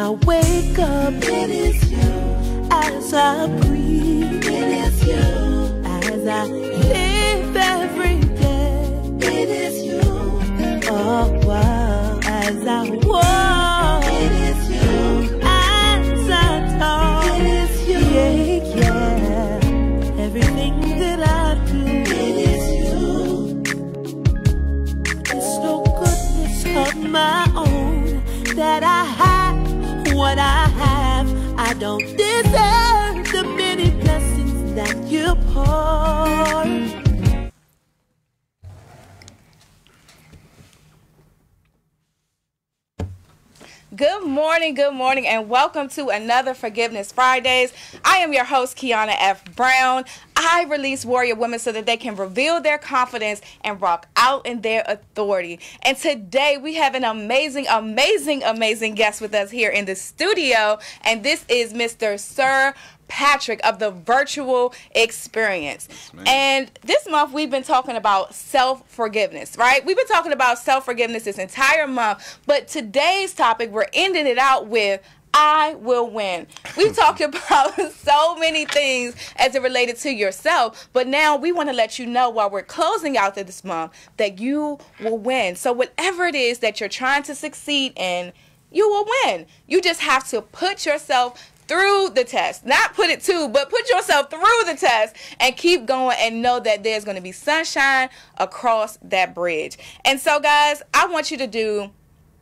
I wake up, it is you. As I breathe, it is you. As I live every day, it is you. Oh wow. As I walk, it is you. As I talk, it is you. Yeah, yeah. Everything that I do, it is you. It's no goodness of my own that I have what I have. I don't deserve the many blessings that you pour. Good morning, and welcome to another Forgiveness Fridays. I am your host, Kiana F. Brown. I release warrior women so that they can reveal their confidence and rock out in their authority. And today we have an amazing guest with us here in the studio, and this is Mr. Sir Patrick of the Virtual Experience. Yes, and this month we've been talking about self-forgiveness, right? We've been talking about self-forgiveness this entire month, but today's topic, we're ending it out with I will win. We've talked about so many things as it related to yourself, but now we want to let you know while we're closing out this month that you will win. So whatever it is that you're trying to succeed in, you will win. You just have to put yourself through the test. Not put it to, but put yourself through the test and keep going and know that there's going to be sunshine across that bridge. And so, guys, I want you to do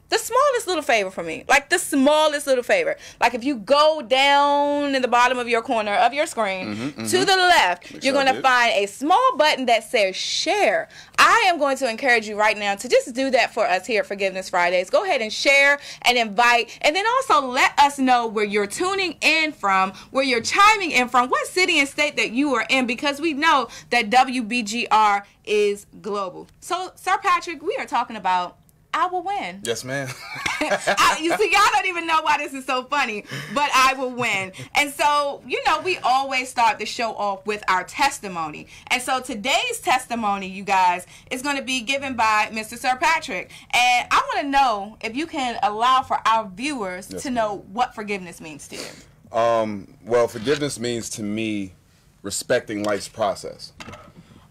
the smallest little favor for me. Like the smallest little favor. Like if you go down in the bottom of your corner of your screen to the left, you're going to find a small button that says share. I am going to encourage you right now to just do that for us here at Forgiveness Fridays. Go ahead and share and invite, and then also let us know where you're tuning in from, where you're chiming in from, what city and state that you are in, because we know that WBGR is global. So, Sir Patrick, we are talking about I will win. Yes, ma'am. You see, y'all don't even know why this is so funny, but I will win. And so, you know, we always start the show off with our testimony. And so today's testimony, you guys, is going to be given by Mr. Sir Patrick. And I want to know if you can allow for our viewers to know what forgiveness means to you. Well, forgiveness means to me respecting life's process.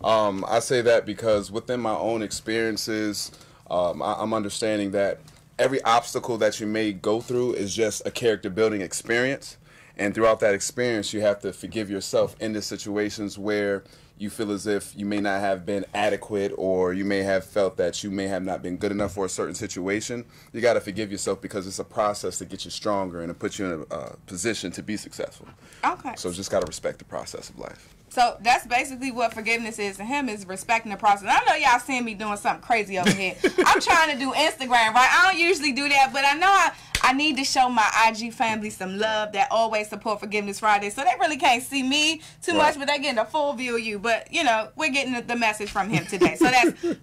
I say that because within my own experiences, I'm understanding that every obstacle that you may go through is just a character building experience, and throughout that experience you have to forgive yourself in the situations where you feel as if you may not have been adequate, or you may have felt that you may have not been good enough for a certain situation. You got to forgive yourself because it's a process to get you stronger and to put you in a position to be successful. Okay. So just got to respect the process of life. So that's basically what forgiveness is to him, is respecting the process. I know y'all seeing me doing something crazy over here. I'm trying to do Instagram, right? I don't usually do that, but I know I need to show my IG family some love that always support Forgiveness Friday. So they really can't see me too much, but they're getting a full view of you. But, you know, we're getting the message from him today. So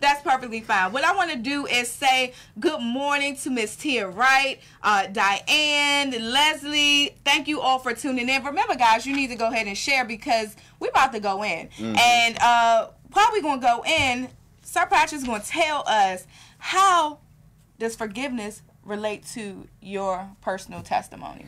that's perfectly fine. What I want to do is say good morning to Miss Tia Wright, Diane, Leslie. Thank you all for tuning in. Remember, guys, you need to go ahead and share because we're about to go in. And while we're going to go in, Sir Patrick's going to tell us, how does forgiveness relate to your personal testimony?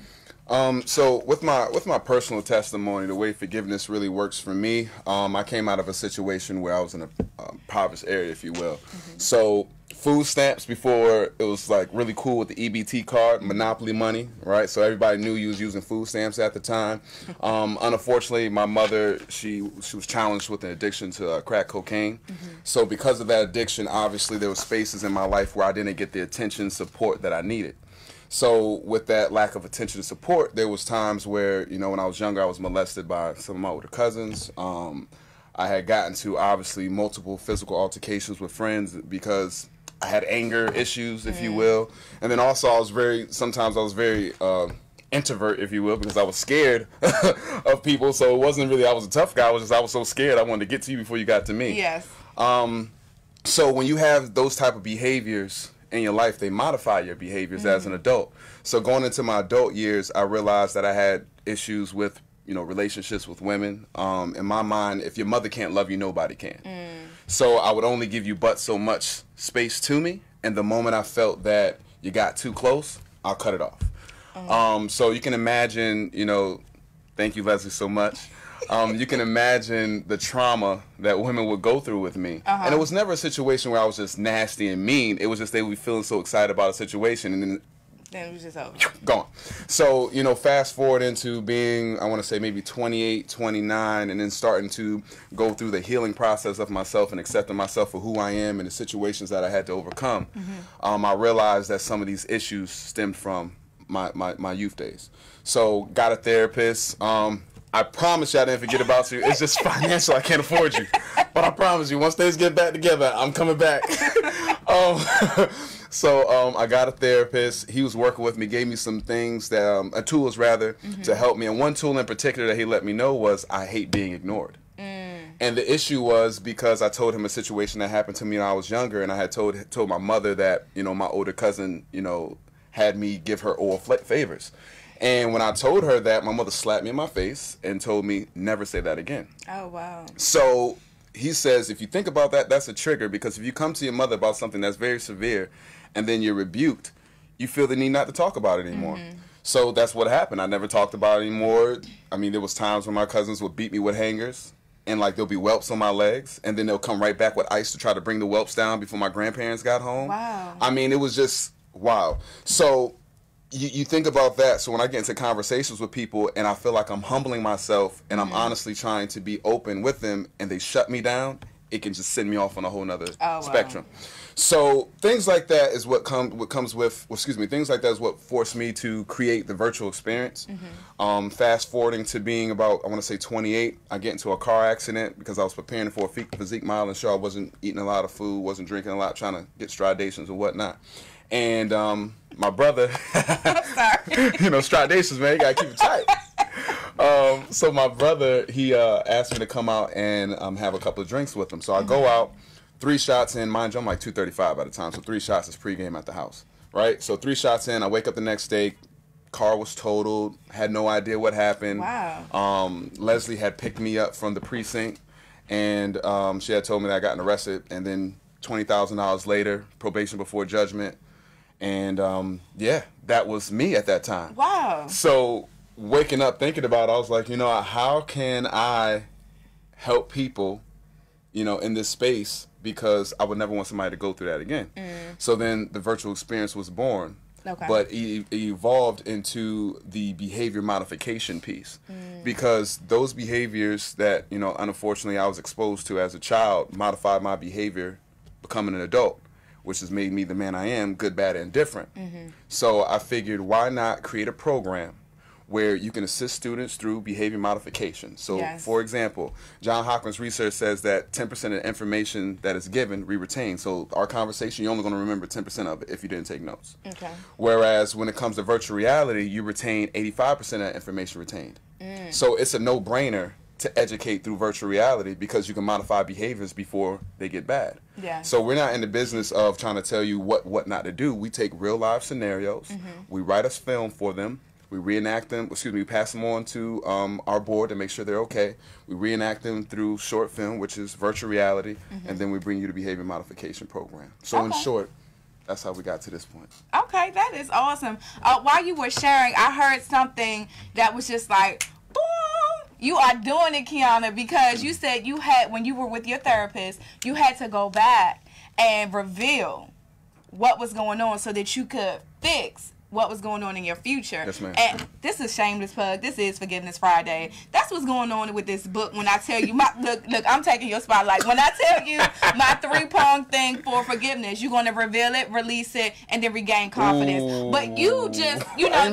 So with my personal testimony, the way forgiveness really works for me, I came out of a situation where I was in a impoverished area, if you will. So food stamps, before it was like really cool with the EBT card, monopoly money, right? So everybody knew you was using food stamps at the time. Unfortunately, my mother, she was challenged with an addiction to crack cocaine. So because of that addiction, obviously there were spaces in my life where I didn't get the attention, support that I needed. So with that lack of attention and support, there was times where, you know, when I was younger, I was molested by some of my older cousins. I had gotten to, obviously, multiple physical altercations with friends because I had anger issues, if you will. And then also sometimes I was very introvert, if you will, because I was scared of people. So it wasn't really I was a tough guy. I was so scared I wanted to get to you before you got to me. Yes. So when you have those type of behaviors in your life, they modify your behaviors as an adult. So going into my adult years, I realized that I had issues with, you know, relationships with women. In my mind, if your mother can't love you, nobody can. So I would only give you but so much space to me, and the moment I felt that you got too close, I'll cut it off. So you can imagine, you know, thank you, Leslie, so much. You can imagine the trauma that women would go through with me. And it was never a situation where I was just nasty and mean. It was just they would be feeling so excited about a situation, and then it was just over. Gone. So, you know, fast forward into being, I want to say maybe 28, 29, and then starting to go through the healing process of myself and accepting myself for who I am and the situations that I had to overcome. I realized that some of these issues stemmed from my youth days. So, got a therapist. I promise you I didn't forget about you. It's just financial. I can't afford you. But I promise you, once things get back together, I'm coming back. So I got a therapist. He was working with me, gave me some things, that tools rather, to help me. And one tool in particular that he let me know was I hate being ignored. And the issue was because I told him a situation that happened to me when I was younger, and I had told my mother that, you know, my older cousin, you know, had me give her oral favors. And when I told her that, my mother slapped me in my face and told me, never say that again. Oh, wow. So he says, if you think about that, that's a trigger, because if you come to your mother about something that's very severe and then you're rebuked, you feel the need not to talk about it anymore. So that's what happened. I never talked about it anymore. I mean, there was times when my cousins would beat me with hangers, and like there'll be whelps on my legs, and then they'll come right back with ice to try to bring the whelps down before my grandparents got home. Wow. I mean, it was just wow. So you think about that. So when I get into conversations with people and I feel like I'm humbling myself and I'm honestly trying to be open with them and they shut me down, it can just send me off on a whole nother spectrum. So things like that is what comes with, things like that is what forced me to create the virtual experience. Fast forwarding to being about, I want to say 28, I get into a car accident because I was preparing for a physique model and sure I wasn't eating a lot of food, wasn't drinking a lot, trying to get stridations and whatnot. And my brother, you know, stridations, man, you gotta keep it tight. So my brother, he asked me to come out and have a couple of drinks with him. So I go out, 3 shots in, mind you, I'm like 235 at the time, so 3 shots is pregame at the house, right? So 3 shots in, I wake up the next day, car was totaled, had no idea what happened. Wow. Leslie had picked me up from the precinct, and she had told me that I gotten arrested, and then $20,000 later, probation before judgment. And yeah, that was me at that time. Wow. So waking up thinking about it, I was like, you know, how can I help people, you know, in this space, because I would never want somebody to go through that again. So then the virtual experience was born. Okay. But it evolved into the behavior modification piece, because those behaviors that, you know, unfortunately I was exposed to as a child modified my behavior becoming an adult, which has made me the man I am, good, bad, and different. So I figured, why not create a program where you can assist students through behavior modification. So, for example, John Hopkins research says that 10% of the information that is given, we retain. So our conversation, you're only going to remember 10% of it if you didn't take notes. Okay. Whereas when it comes to virtual reality, you retain 85% of that information retained. So it's a no-brainer to educate through virtual reality, because you can modify behaviors before they get bad. So we're not in the business of trying to tell you what not to do. We take real live scenarios, we write a film for them, we reenact them, we pass them on to our board to make sure they're okay. We reenact them through short film, which is virtual reality, and then we bring you the behavior modification program. So in short, that's how we got to this point. Okay, that is awesome. While you were sharing, I heard something that was just like, boom. You are doing it, Kiana, because you said you had, when you were with your therapist, you had to go back and reveal what was going on so that you could fix what was going on in your future. Yes, ma'am. And this is Shameless Plug. This is Forgiveness Friday. That's what's going on with this book. When I tell you, look, I'm taking your spotlight. When I tell you my 3-pronged thing for forgiveness, you're going to reveal it, release it, and then regain confidence. Ooh. But you just, you know, I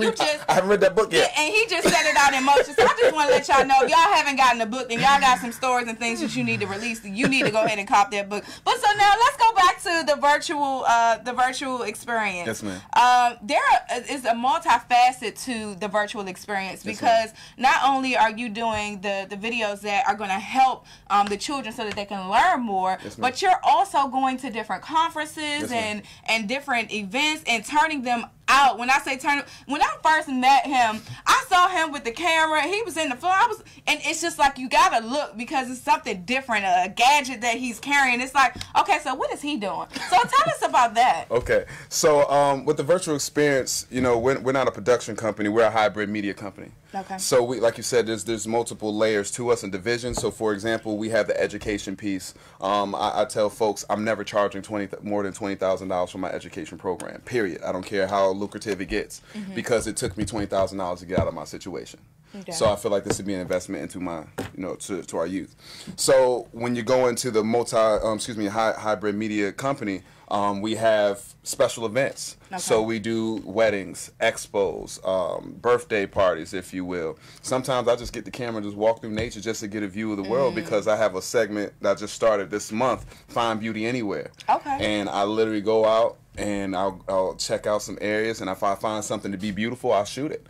haven't read that book yet. And he just set it out in motion. So I just want to let y'all know, if y'all haven't gotten the book and y'all got some stories and things that you need to release, you need to go ahead and cop that book. But so now let's go back to the virtual experience. Yes, ma'am. There is a multifaceted to the virtual experience, because not only are you doing the videos that are going to help the children so that they can learn more, but you're also going to different conferences and different events and turning them out. When I say when I first met him, I saw him with the camera. He was in the phone. And it's just like you gotta look because it's something different, a gadget that he's carrying. It's like, okay, so what is he doing? So tell us about that. Okay, so with the virtual experience, you know, we're not a production company. We're a hybrid media company. Okay. So we, like you said, there's multiple layers to us and divisions. So for example, we have the education piece. I tell folks I'm never charging more than $20,000 for my education program. Period. I don't care how lucrative it gets because it took me $20,000 to get out of my situation. Okay. So I feel like this would be an investment into my, you know, to our youth. So when you go into the hybrid media company, we have special events. Okay. So we do weddings, expos, birthday parties, if you will. Sometimes I just get the camera and just walk through nature just to get a view of the world because I have a segment that just started this month, Find Beauty Anywhere. Okay. And I literally go out and I'll check out some areas, and if I find something to be beautiful, I'll shoot it.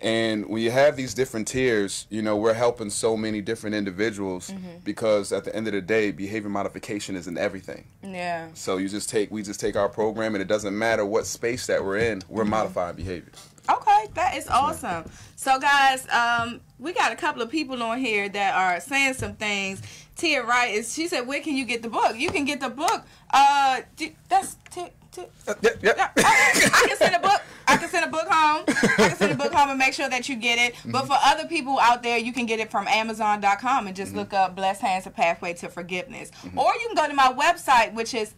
And when you have these different tiers, you know, we're helping so many different individuals because at the end of the day, behavior modification isn't everything. Yeah. So we just take our program, and it doesn't matter what space that we're in, we're modifying behavior. Okay, that is awesome. So guys, we got a couple of people on here that are saying some things. Tia Wright she said, where can you get the book? You can get the book. That's I can send a book. I can send a book home. I can send a book home and make sure that you get it. But for other people out there, you can get it from Amazon.com and just look up Blessed Hands, A Pathway to Forgiveness. Or you can go to my website, which is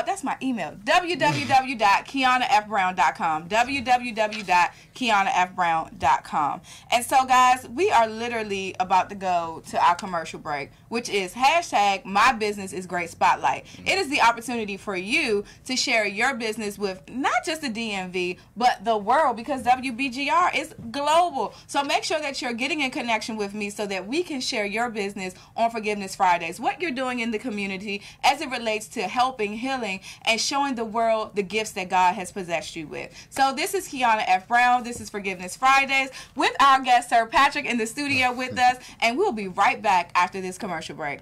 that's my email, www.KianaFBrown.com, www.KianaFBrown.com. And so, guys, we are literally about to go to our commercial break, which is #MyBusinessIsGreatSpotlight. It is the opportunity for you to share your business with not just the DMV, but the world, because WBGR is global. So make sure that you're getting in connection with me so that we can share your business on Forgiveness Fridays, what you're doing in the community as it relates to helping, healing, and showing the world the gifts that God has possessed you with. So this is Kiana F. Brown. This is Forgiveness Fridays with our guest, Sir Patrick, in the studio with us, and we'll be right back after this commercial break.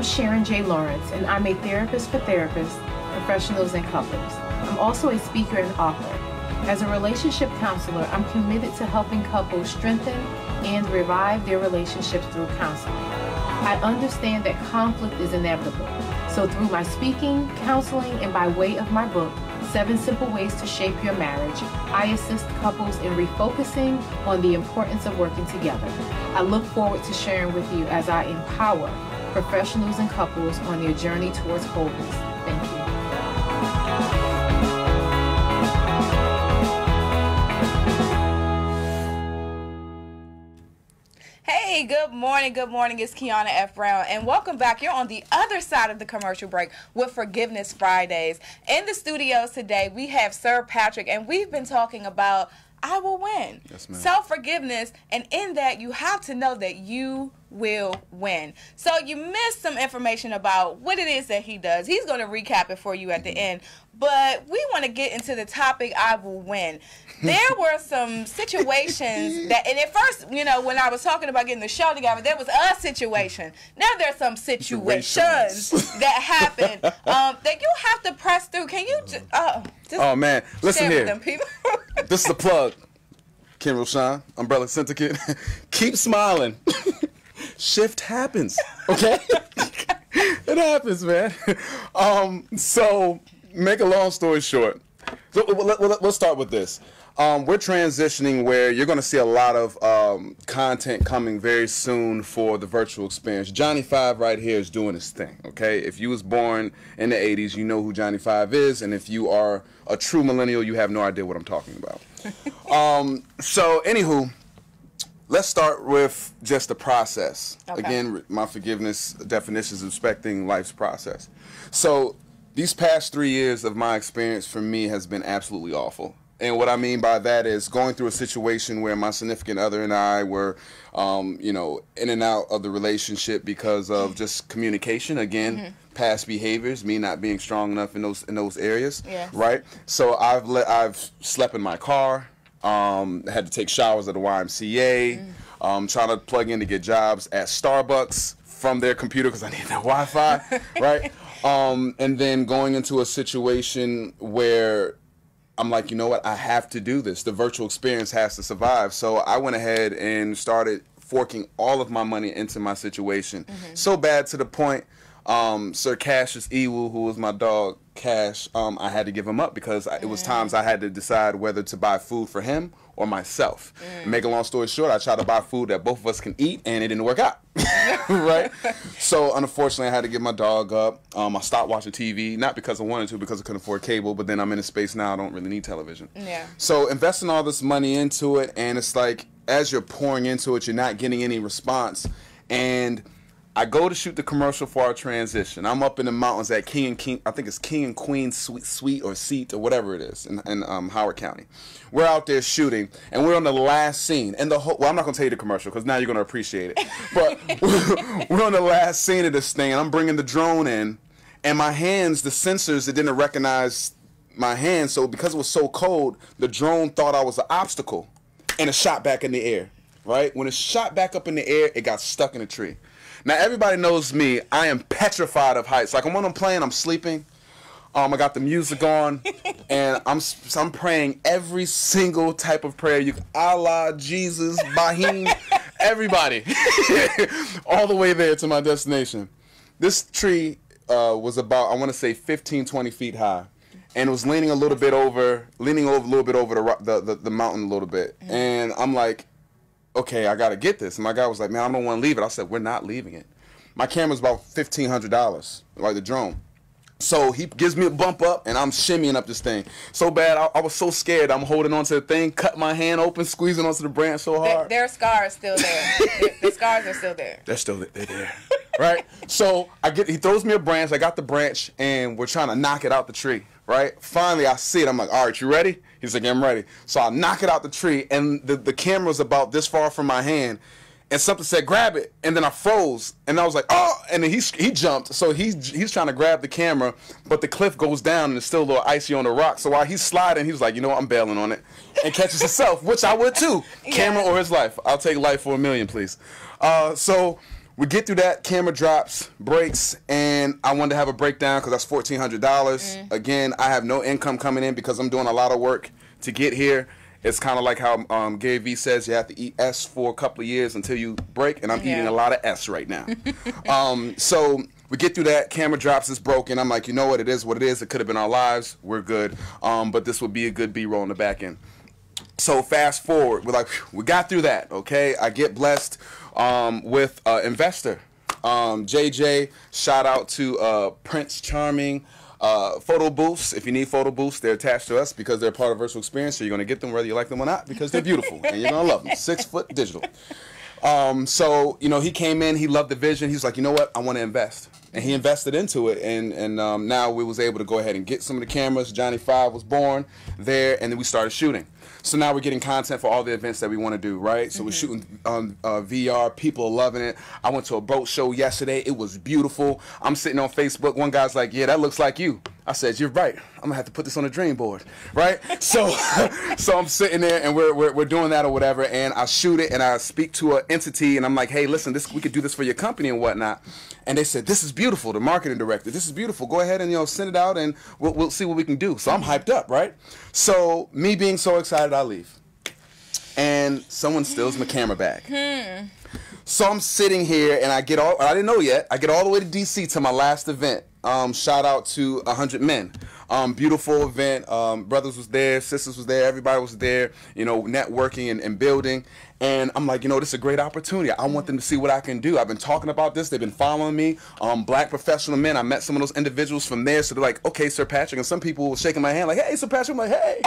Sharon Lawrence, and I'm a therapist for therapists, professionals, and couples. I'm I'm also a speaker and author. As a relationship counselor, I'm committed to helping couples strengthen and revive their relationships through counseling. I understand that conflict is inevitable. So through my speaking, counseling, and by way of my book, 7 Simple Ways to Shape Your Marriage, I assist couples in refocusing on the importance of working together. I look forward to sharing with you as I empower professionals and couples on their journey towards wholeness. Thank you. Hey, good morning. Good morning. It's Kiana F. Brown, and welcome back. You're on the other side of the commercial break with Forgiveness Fridays. In the studios today, we have Sir Patrick, and we've been talking about I will win. Yes, ma'am. Self-forgiveness, and in that, you have to know that you will win. So you missed some information about what it is that he does. He's going to recap it for you at the end, but we want to get into the topic, I will win. There were some situations that, and at first, you know, when I was talking about getting the show together, there was a situation. Now there's some situations that happen that you have to press through. Can you just oh man, listen here. Them people. This is the plug. Ken Roshan, Umbrella Syndicate. Keep smiling. Shift happens, okay? It happens, man. So, make a long story short. So, let's start with this. We're transitioning where you're going to see a lot of content coming very soon for the virtual experience. Johnny 5 right here is doing his thing, okay? If you was born in the 80s, you know who Johnny 5 is, and if you are a true millennial, you have no idea what I'm talking about. So, anywho, let's start with just the process. Okay. Again, my forgiveness definition is respecting life's process. So, these past 3 years of my experience for me has been absolutely awful. And what I mean by that is going through a situation where my significant other and I were, you know, in and out of the relationship because of just communication. Again, past behaviors, me not being strong enough in those areas. Yes. Right. So I've slept in my car. Had to take showers at the YMCA. Trying to plug in to get jobs at Starbucks from their computer because I need that Wi-Fi. Right. And then going into a situation where I'm like, you know what, I have to do this. The virtual experience has to survive. So I went ahead and started forking all of my money into my situation. So bad to the point, Sir Cassius Ewu, who was my dog, Cash, I had to give him up because it was times I had to decide whether to buy food for him or myself. Make a long story short, I tried to buy food that both of us can eat, and it didn't work out. Right? So, unfortunately, I had to give my dog up. I stopped watching TV, not because I wanted to, because I couldn't afford cable, but then I'm in a space now I don't really need television. Yeah. So, investing all this money into it, and it's like, as you're pouring into it, you're not getting any response. And I go to shoot the commercial for our transition. I'm up in the mountains at King and Queen Suite or Seat or whatever it is in Howard County. We're out there shooting, and we're on the last scene. And well, I'm not going to tell you the commercial because now you're going to appreciate it. But we're on the last scene of this thing, and I'm bringing the drone in, and my hands, the sensors, it didn't recognize my hands. So because it was so cold, the drone thought I was an obstacle, and it shot back in the air. Right? When it shot back up in the air, it got stuck in a tree. Now, everybody knows me. I am petrified of heights. Like, when I'm playing, I'm sleeping. I got the music on, and I'm praying every single type of prayer. Allah, Jesus, Bahim, everybody. All the way there to my destination. This tree was about, I want to say, 15, 20 feet high. And it was leaning a little bit over, the mountain a little bit. And I'm like, okay, I got to get this. And my guy was like, man, I don't want to leave it. I said, we're not leaving it. My camera's about $1,500, like the drone. So he gives me a bump up, and I'm shimmying up this thing. So bad, I was so scared. I'm holding onto the thing, cut my hand open, squeezing onto the branch so hard. Their scars still there. The scars are still there. They're there. Right? So he throws me a branch. I got the branch, and we're trying to knock it out the tree. Right? Finally, I see it. I'm like, all right, you ready? He's like, I'm ready. So I knock it out the tree, and the camera's about this far from my hand, and something said, grab it. And then I froze, and I was like, oh, and then he jumped. So he's trying to grab the camera, but the cliff goes down, and it's still a little icy on the rock. So while he's sliding, he was like, you know what, I'm bailing on it, and catches himself, which I would too. Yeah. Camera or his life. I'll take life for $1 million, please. So we get through that, camera drops, breaks, and I wanted to have a breakdown because that's $1,400. Again, I have no income coming in because I'm doing a lot of work to get here. It's kind of like how Gary Vee says you have to eat S for a couple of years until you break, and I'm eating a lot of S right now. So we get through that, camera drops, it's broken. I'm like, you know what, it is what it is. It could have been our lives. We're good. But this would be a good B-roll in the back end. So fast forward, we're like, we got through that, okay? I get blessed with investor. JJ, shout out to Prince Charming. Photo booths, if you need photo booths, they're attached to us because they're part of Virtual Experience, so you're going to get them whether you like them or not because they're beautiful and you're going to love them. 6 foot digital. So, you know, he came in, he loved the vision. He's like, you know what, I want to invest. And he invested into it, and now we was able to go ahead and get some of the cameras. Johnny 5 was born there, and then we started shooting. So now we're getting content for all the events that we want to do, right? So we're shooting on VR. People are loving it. I went to a boat show yesterday. It was beautiful. I'm sitting on Facebook. One guy's like, yeah, that looks like you. I said, you're right. I'm going to have to put this on a dream board, right? So so I'm sitting there, and we're doing that or whatever, and I shoot it, and I speak to an entity, and I'm like, hey, listen, we could do this for your company and whatnot. And they said, this is beautiful, the marketing director. This is beautiful. Go ahead and, you know, send it out, and we'll see what we can do. So I'm hyped up, right? So me being so excited, I leave. And someone steals my camera bag. So I'm sitting here, and I didn't know yet, I get all the way to D.C. to my last event. Shout out to 100 Men. Beautiful event. Brothers was there, sisters was there, everybody was there, you know, networking and building. And I'm like, you know, this is a great opportunity. I want them to see what I can do. I've been talking about this. They've been following me. Black professional men. I met some of those individuals from there. So they're like, okay, Sir Patrick. And some people were shaking my hand like, hey, Sir Patrick. I'm like, hey.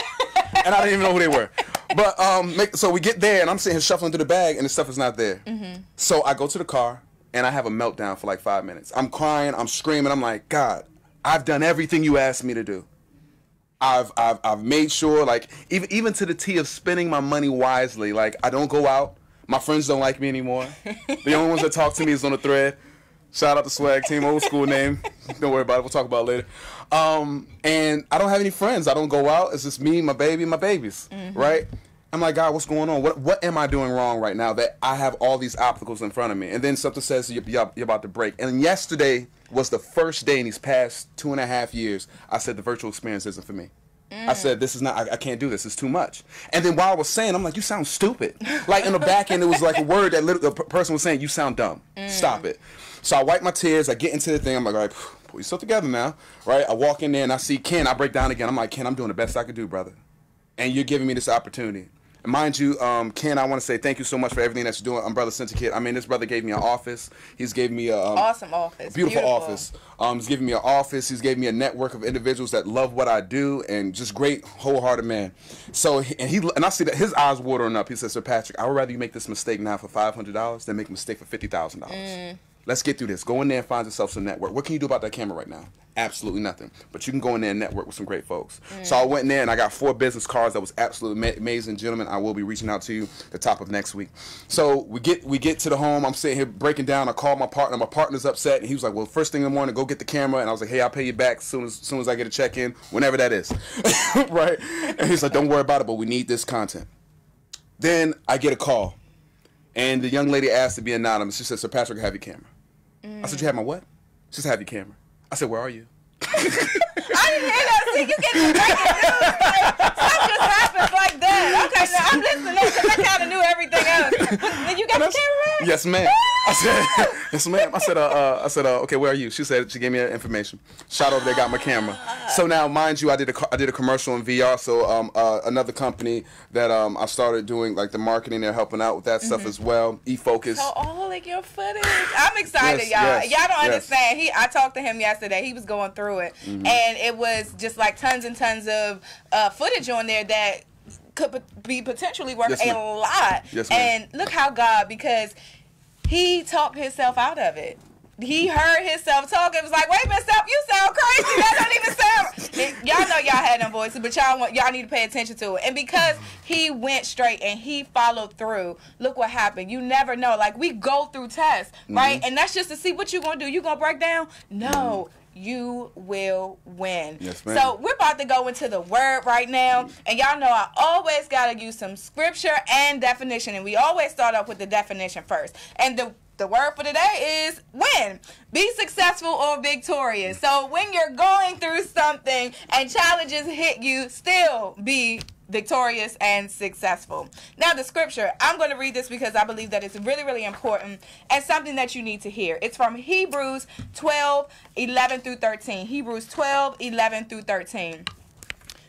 And I didn't even know who they were. But so we get there, and I'm sitting here shuffling through the bag, and the stuff is not there. So I go to the car, and I have a meltdown for like 5 minutes. I'm crying. I'm screaming. I'm like, God, I've done everything you asked me to do. I've made sure, like, even to the T of spending my money wisely. Like, I don't go out. My friends don't like me anymore. The only ones that talk to me is on the thread. Shout out to Swag Team, old school name. Don't worry about it. We'll talk about it later. And I don't have any friends. I don't go out. It's just me, my baby, my babies, right? I'm like, God, what's going on? What am I doing wrong right now that I have all these obstacles in front of me? And then something says you're about to break. And yesterday was the first day in these past 2.5 years I said the virtual experience isn't for me. I said, this is not, I can't do this. It's too much. And then while I was saying, I'm like, you sound stupid. Like in the back end, it was like a word that the person was saying, you sound dumb. Stop it. So I wipe my tears. I get into the thing. I'm like, all right, pull yourself together now. Right? I walk in there and I see Ken. I break down again. I'm like, Ken, I'm doing the best I could do, brother. And you're giving me this opportunity. And mind you, Ken, I want to say thank you so much for everything that you're doing, Umbrella Syndicate. I mean, this brother gave me an office. He's gave me a awesome office, beautiful office. He's given me an office. He's gave me a network of individuals that love what I do, and just great, wholehearted man. So, and I see that his eyes watering up. He says, Sir Patrick, I would rather you make this mistake now for $500 than make a mistake for $50,000. Let's get through this. Go in there and find yourself some network. What can you do about that camera right now? Absolutely nothing. But you can go in there and network with some great folks. So I went in there and I got 4 business cards that was absolutely amazing. Gentlemen, I will be reaching out to you the top of next week. So we get to the home. I'm sitting here breaking down. I called my partner. My partner's upset. And he was like, well, first thing in the morning, go get the camera. And I was like, hey, I'll pay you back as soon as I get a check-in, whenever that is. Right? And he's like, don't worry about it, but we need this content. Then I get a call. And the young lady asked to be anonymous. She said, Sir Patrick, have your camera. I said, you have my what? She said, have your camera. I said, where are you? I didn't hear that. See, you getting the breaking news. Like, stuff just happens like that. Okay, now I'm listening because I kind of knew everything else. Did you got the camera? Yes, ma'am. I said, yes, ma'am. I said, okay, where are you? She said, she gave me her information. Shot over there, got my camera. So now, mind you, I did a commercial in VR. So another company that I started doing like the marketing, they're helping out with that stuff as well. eFocus. So all like your footage. I'm excited, y'all. Y'all don't understand. I talked to him yesterday. He was going through it, and it was just like tons and tons of footage on there that could be potentially worth a lot. Yes, and look how God, because he talked himself out of it. He heard himself talk and was like, wait a minute, stop, you sound crazy. That don't even sound. Y'all know y'all had them voices, but y'all need to pay attention to it. And because he went straight and he followed through, look what happened. You never know. Like, we go through tests, right? And that's just to see what you're going to do. You going to break down? No. You will win. Yes, ma'am. So we're about to go into the word right now. And y'all know I always got to use some scripture and definition. And we always start off with the definition first. And the the word for today is win. Be successful or victorious. So when you're going through something and challenges hit you, still be victorious and successful. Now the scripture, I'm going to read this because I believe that it's really, really important and something that you need to hear. It's from Hebrews 12:11 through 13. Hebrews 12:11 through 13.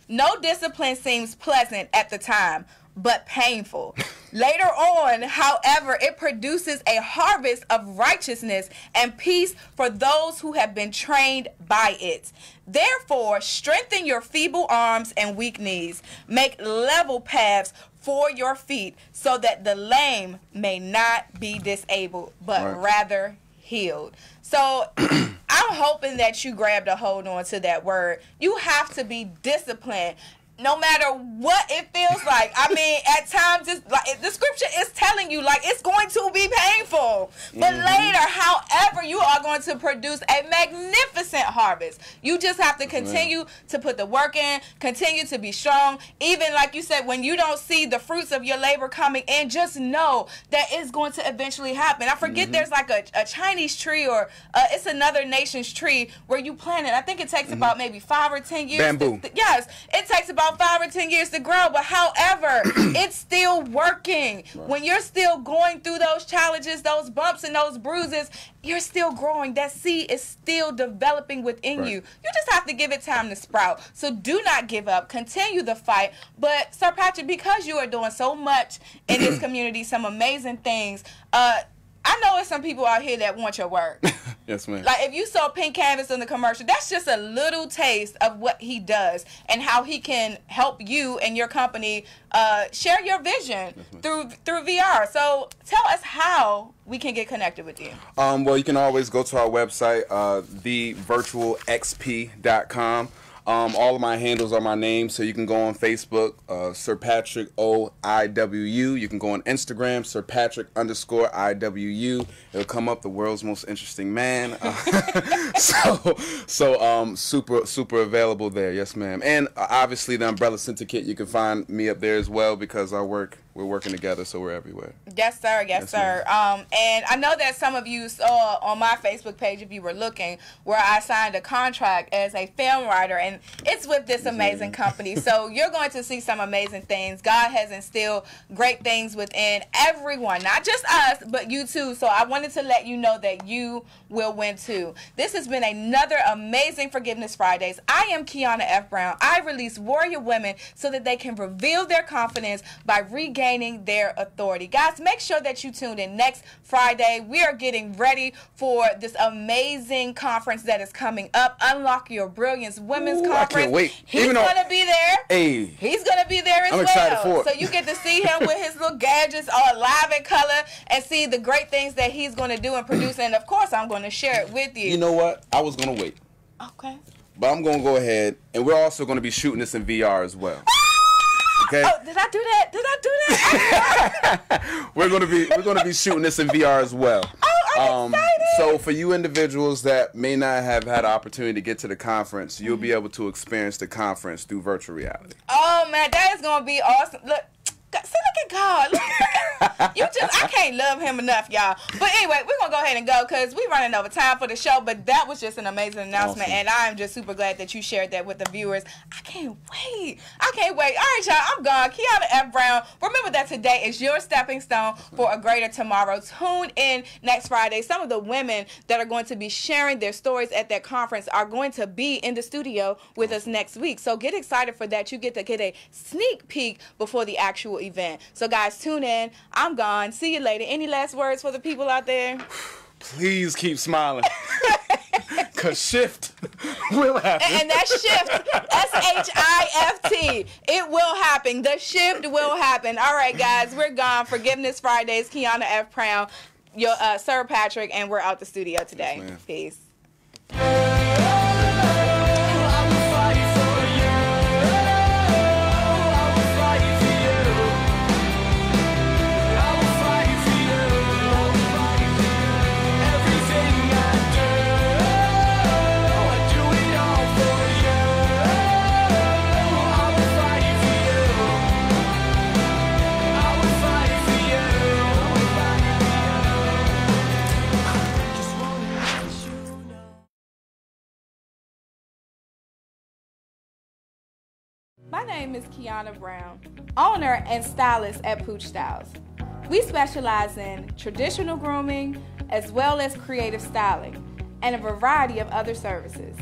No discipline seems pleasant at the time, but painful. Later on, however, it produces a harvest of righteousness and peace for those who have been trained by it. Therefore, strengthen your feeble arms and weak knees. Make level paths for your feet so that the lame may not be disabled, but rather healed. So I'm hoping that you grabbed a hold on to that word. You have to be disciplined. No matter what it feels like. I mean, at times, it's like the scripture is telling you, like, it's going to be painful. But later, however, you are going to produce a magnificent harvest. You just have to continue to put the work in, continue to be strong. Even, like you said, when you don't see the fruits of your labor coming in, just know that it's going to eventually happen. I forget there's like a Chinese tree or it's another nation's tree where you plant it. I think it takes about maybe 5 or 10 years. Bamboo. Yes, it takes about 5 or 10 years to grow, but however, it's still working. When you're still going through those challenges, those bumps and those bruises, you're still growing. That seed is still developing within you. You just have to give it time to sprout. So do not give up. Continue the fight. But Sir Patrick, because you are doing so much in this community, some amazing things, I know there's some people out here that want your work. Yes, ma'am. Like, if you saw Pink Canvas in the commercial, that's just a little taste of what he does and how he can help you and your company share your vision through VR. So tell us how we can get connected with you. Well, you can always go to our website, thevirtualxp.com. All of my handles are my name, so you can go on Facebook, Sir Patrick OIWU. You can go on Instagram, Sir Patrick _IWU. It'll come up, the world's most interesting man. Super available there. Yes, ma'am. And obviously the Umbrella Syndicate, you can find me up there as well because we're working together, so we're everywhere. Yes, sir. Yes, sir. And I know that some of you saw on my Facebook page, if you were looking, where I signed a contract as a film writer, and it's with this amazing company. So you're going to see some amazing things. God has instilled great things within everyone, not just us, but you too. So I wanted to let you know that you will win too. This has been another amazing Forgiveness Fridays. I am Kiana F. Brown. I release warrior women so that they can reveal their confidence by regaining their authority. Guys, make sure that you tune in next Friday. We are getting ready for this amazing conference that is coming up, Unlock Your Brilliance Women's Conference. I can't wait. He's going to be there. Hey. He's going to be there as I'm well. excited for it. So you get to see him with his little gadgets all live in color and see the great things that he's going to do and produce. And of course, I'm going to share it with you. You know what? I was going to wait. Okay. But I'm going to go ahead, and we're also going to be shooting this in VR as well. Okay. Oh, did I do that? Did I do that? we're going to be shooting this in VR as well. Oh, I'm excited. So for you individuals that may not have had an opportunity to get to the conference, you'll be able to experience the conference through virtual reality. Oh man, that is going to be awesome. Look at God. Look at I can't love him enough, y'all. But anyway, we're going to go ahead and go because we're running over time for the show. But that was just an amazing announcement. Awesome. And I'm just super glad that you shared that with the viewers. I can't wait. All right, y'all. I'm gone. Kiana F. Brown. Remember that today is your stepping stone for a greater tomorrow. Tune in next Friday. Some of the women that are going to be sharing their stories at that conference are going to be in the studio with us next week. So get excited for that. You get to get a sneak peek before the actual event. So guys, tune in. I'm gone. See you later. Any last words for the people out there? Please keep smiling. Because shift will happen. And that shift, SHIFT, it will happen. The shift will happen. All right, guys, we're gone. Forgiveness Fridays, Kiana F. Brown, your Sir Patrick, and we're out the studio today. Yes, peace. My name is Kiana Brown, owner and stylist at Pooch Styles. We specialize in traditional grooming as well as creative styling and a variety of other services.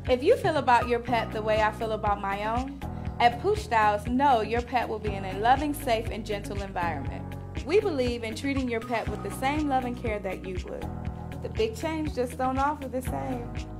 If you feel about your pet the way I feel about my own, at Pooch Styles, know your pet will be in a loving, safe, and gentle environment. We believe in treating your pet with the same love and care that you would. The big change just don't offer the same.